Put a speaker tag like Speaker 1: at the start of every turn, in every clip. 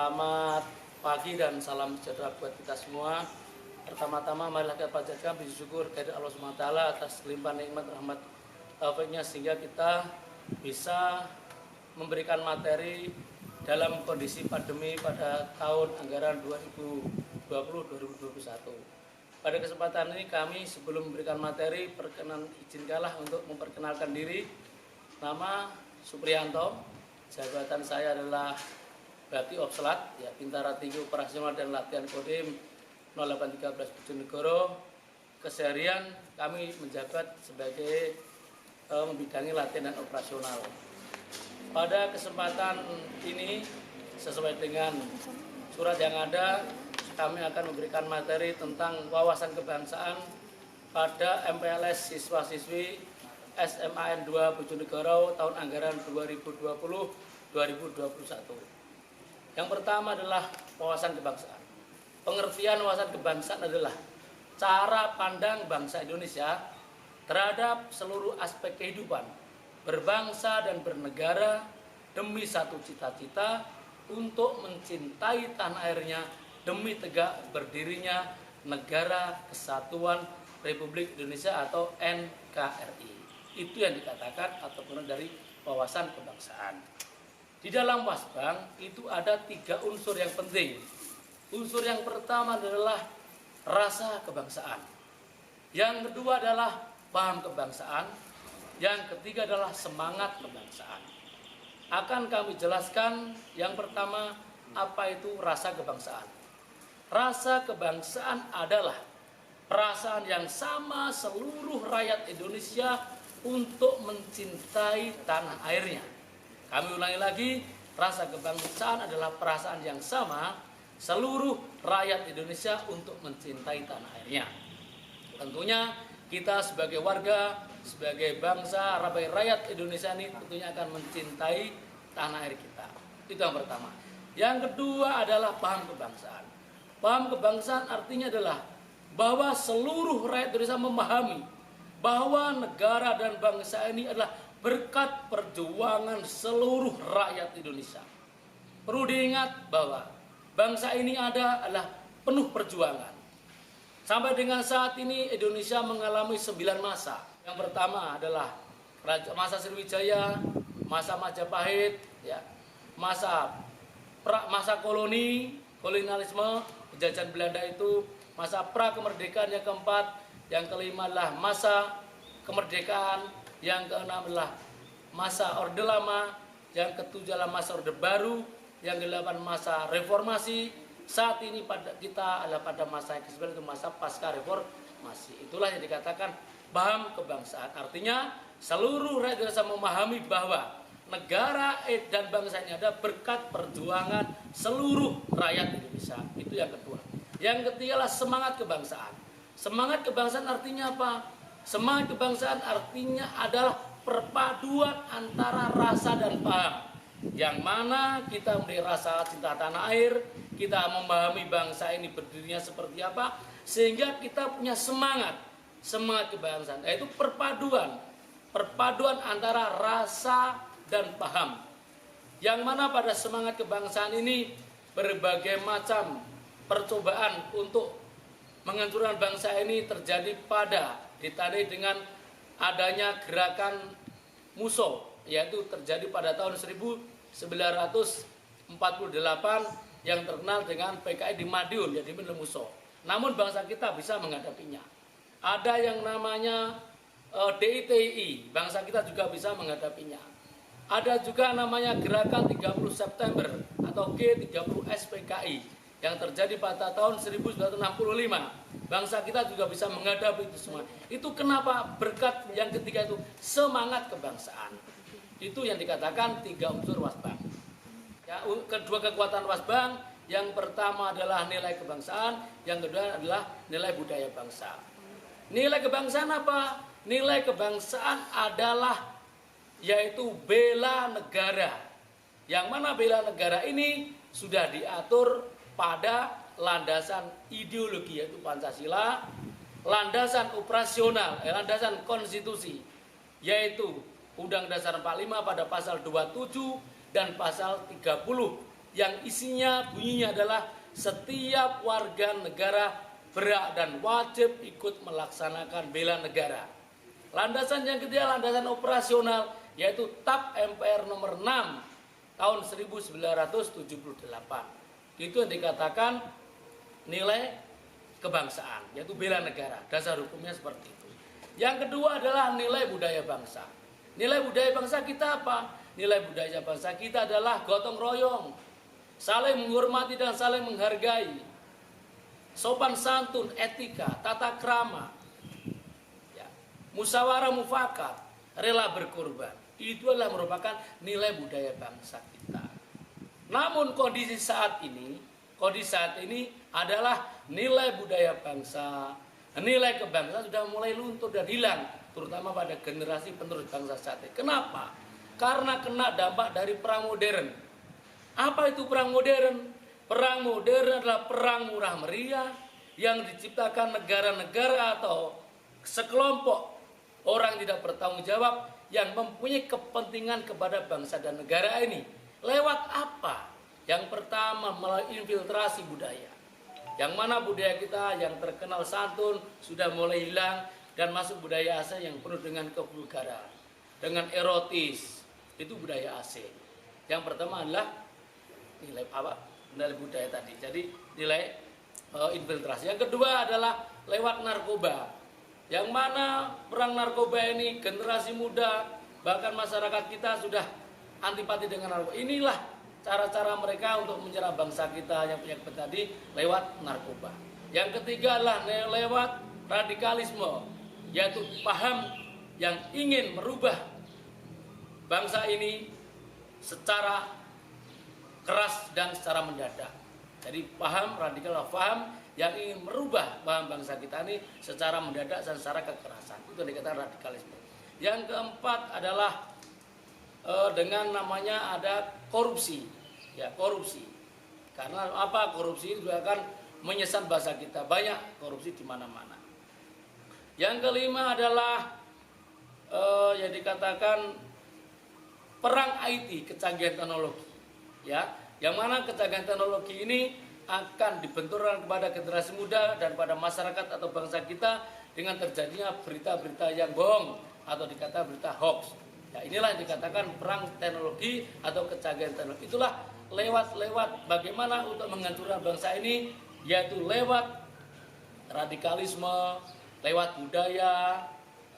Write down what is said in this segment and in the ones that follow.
Speaker 1: Selamat pagi dan salam sejahtera buat kita semua. Pertama-tama marilah kita panjatkan puji syukur kepada Allah SWT atas limpahan nikmat rahmat taufiknya sehingga kita bisa memberikan materi dalam kondisi pandemi pada tahun anggaran 2020-2021. Pada kesempatan ini kami sebelum memberikan materi izinkanlah untuk memperkenalkan diri. Nama Supriyanto, jabatan saya adalah Bakti Opslat, ya, Bintara Tinggi Operasional dan Latihan Kodim 0813 Bojonegoro. Keseharian kami menjabat sebagai membidangi latihan dan operasional. Pada kesempatan ini sesuai dengan surat yang ada, kami akan memberikan materi tentang wawasan kebangsaan pada MPLS siswa-siswi SMAN 2 Bojonegoro tahun anggaran 2020-2021. Yang pertama adalah wawasan kebangsaan. Pengertian wawasan kebangsaan adalah cara pandang bangsa Indonesia terhadap seluruh aspek kehidupan berbangsa dan bernegara demi satu cita-cita untuk mencintai tanah airnya demi tegak berdirinya Negara Kesatuan Republik Indonesia atau NKRI. Itu yang dikatakan ataupun dari wawasan kebangsaan. Di dalam Wasbang itu ada 3 unsur yang penting. Unsur yang pertama adalah rasa kebangsaan. Yang kedua adalah paham kebangsaan. Yang ketiga adalah semangat kebangsaan. Akan kami jelaskan yang pertama apa itu rasa kebangsaan. Rasa kebangsaan adalah perasaan yang sama seluruh rakyat Indonesia untuk mencintai tanah airnya. Kami ulangi lagi, rasa kebangsaan adalah perasaan yang sama seluruh rakyat Indonesia untuk mencintai tanah airnya. Tentunya kita sebagai warga, sebagai bangsa, rakyat Indonesia ini tentunya akan mencintai tanah air kita. Itu yang pertama. Yang kedua adalah paham kebangsaan. Paham kebangsaan artinya adalah bahwa seluruh rakyat Indonesia memahami bahwa negara dan bangsa ini adalah berkat perjuangan seluruh rakyat Indonesia. Perlu diingat bahwa bangsa ini adalah penuh perjuangan. Sampai dengan saat ini Indonesia mengalami 9 masa. Yang pertama adalah masa Sriwijaya, masa Majapahit, ya, masa kolonialisme, penjajahan Belanda itu, masa pra-kemerdekaan yang keempat, yang kelima adalah masa kemerdekaan, yang keenam adalah masa Orde Lama, yang ketujuh adalah masa Orde Baru, yang kedelapan masa reformasi. Saat ini kita adalah pada masa yang ke-9 itu masa pasca reformasi. Itulah yang dikatakan paham kebangsaan. Artinya seluruh rakyat Indonesia memahami bahwa negara dan bangsa ini ada berkat perjuangan seluruh rakyat Indonesia. Itu yang kedua. Yang ketiga adalah semangat kebangsaan. Semangat kebangsaan artinya apa? Semangat kebangsaan artinya adalah perpaduan antara rasa dan paham. Yang mana kita memiliki rasa cinta tanah air, kita memahami bangsa ini berdirinya seperti apa, sehingga kita punya semangat kebangsaan, yaitu perpaduan antara rasa dan paham. Yang mana pada semangat kebangsaan ini berbagai macam percobaan untuk menghancurkan bangsa ini terjadi ditandai dengan adanya gerakan Muso, yaitu terjadi pada tahun 1948 yang terkenal dengan PKI di Madiun, jadi Muso. Namun bangsa kita bisa menghadapinya. Ada yang namanya DITI, bangsa kita juga bisa menghadapinya. Ada juga namanya gerakan 30 September atau G30S PKI yang terjadi pada tahun 1965. Bangsa kita juga bisa menghadapi itu semua. Itu kenapa? Berkat yang ketiga itu semangat kebangsaan. Itu yang dikatakan 3 unsur Wasbang. Ya, kedua kekuatan Wasbang, yang pertama adalah nilai kebangsaan, yang kedua adalah nilai budaya bangsa. Nilai kebangsaan apa? Nilai kebangsaan adalah yaitu bela negara. Yang mana bela negara ini sudah diatur pada landasan ideologi yaitu Pancasila, landasan operasional, landasan konstitusi yaitu Undang Dasar 45 pada pasal 27 dan pasal 30 yang isinya bunyinya adalah setiap warga negara berhak dan wajib ikut melaksanakan bela negara. Landasan yang ketiga, landasan operasional, yaitu TAP MPR nomor 6 tahun 1978. Itu yang dikatakan nilai kebangsaan, yaitu bela negara. Dasar hukumnya seperti itu. Yang kedua adalah nilai budaya bangsa. Nilai budaya bangsa kita apa? Nilai budaya bangsa kita adalah gotong royong, saling menghormati dan saling menghargai, sopan santun, etika, tata krama, ya, musyawarah mufakat, rela berkorban. Itu adalah merupakan nilai budaya bangsa kita. Namun kondisi saat ini adalah nilai budaya bangsa, nilai kebangsaan sudah mulai luntur dan hilang, terutama pada generasi penerus bangsa saat ini. Kenapa? Karena kena dampak dari perang modern. Apa itu perang modern? Perang modern adalah perang murah meriah yang diciptakan negara-negara atau sekelompok orang tidak bertanggung jawab yang mempunyai kepentingan kepada bangsa dan negara ini. Lewat apa? Yang pertama, melalui infiltrasi budaya. Yang mana budaya kita yang terkenal santun sudah mulai hilang dan masuk budaya asing yang penuh dengan kevulgaran, dengan erotis. Itu budaya asing. Yang pertama adalah nilai apa? Nilai budaya tadi. Jadi nilai infiltrasi. Yang kedua adalah lewat narkoba. Yang mana perang narkoba ini generasi muda bahkan masyarakat kita sudah antipati dengan narkoba. Inilah cara-cara mereka untuk menyerang bangsa kita yang punya kepentingan tadi lewat narkoba. Yang ketiga adalah lewat radikalisme, yaitu paham yang ingin merubah bangsa ini secara keras dan secara mendadak. Jadi paham radikal, paham yang ingin merubah paham bangsa kita ini secara mendadak dan secara kekerasan. Itu dikatakan radikalisme. Yang keempat adalah dengan namanya ada korupsi. Ya, korupsi. Karena apa? Korupsi itu akan menyesan bangsa kita. Banyak korupsi di mana-mana. Yang kelima adalah yang dikatakan perang IT, kecanggihan teknologi. Ya, yang mana kecanggihan teknologi ini akan dibenturkan kepada generasi muda dan pada masyarakat atau bangsa kita dengan terjadinya berita-berita yang bohong atau dikata berita hoax. Ya, inilah yang dikatakan perang teknologi atau kecanggihan teknologi. Itulah lewat bagaimana untuk menghancurkan bangsa ini, yaitu lewat radikalisme, lewat budaya,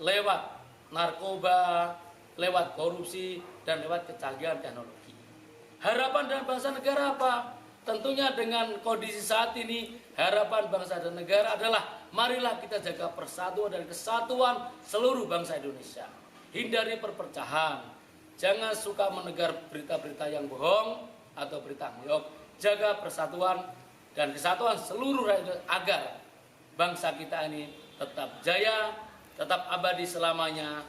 Speaker 1: lewat narkoba, lewat korupsi, dan lewat kecanggihan teknologi. Harapan dan bangsa negara apa? Tentunya dengan kondisi saat ini, harapan bangsa dan negara adalah marilah kita jaga persatuan dan kesatuan seluruh bangsa Indonesia. Hindari perpecahan. Jangan suka menegar berita-berita yang bohong atau berita hoax. Jaga persatuan dan kesatuan seluruh rakyat agar bangsa kita ini tetap jaya, tetap abadi selamanya,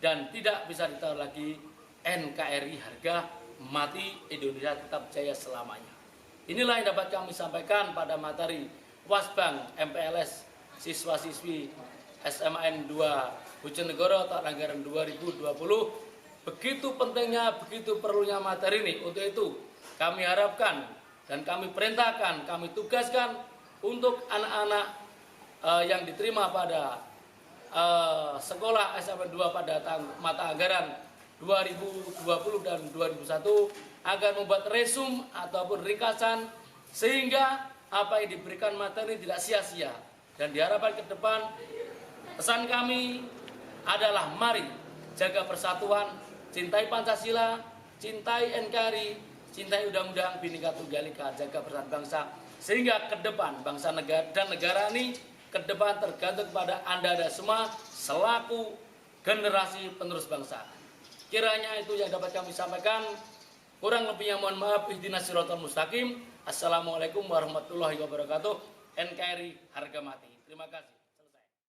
Speaker 1: dan tidak bisa ditawar lagi NKRI harga mati, Indonesia tetap jaya selamanya. Inilah yang dapat kami sampaikan pada materi Wasbang MPLS siswa-siswi SMAN 2 Bojonegoro tahun anggaran 2020. Begitu pentingnya, begitu perlunya materi ini. Untuk itu kami harapkan dan kami perintahkan, kami tugaskan untuk anak-anak yang diterima pada sekolah SMAN 2 pada mata anggaran 2020 dan 2021 agar membuat resum ataupun ringkasan sehingga apa yang diberikan materi tidak sia-sia. Dan diharapkan ke depan pesan kami adalah mari jaga persatuan, cintai Pancasila, cintai NKRI, cintai Undang-Undang Bhinneka Tunggal Ika, jaga persatuan bangsa sehingga ke depan bangsa negara dan negara ini ke depan tergantung kepada Anda dan semua selaku generasi penerus bangsa. Kiranya itu yang dapat kami sampaikan. Kurang lebihnya mohon maaf. Ihdinas siratal mustaqim. Assalamualaikum warahmatullahi wabarakatuh. NKRI harga mati. Terima kasih.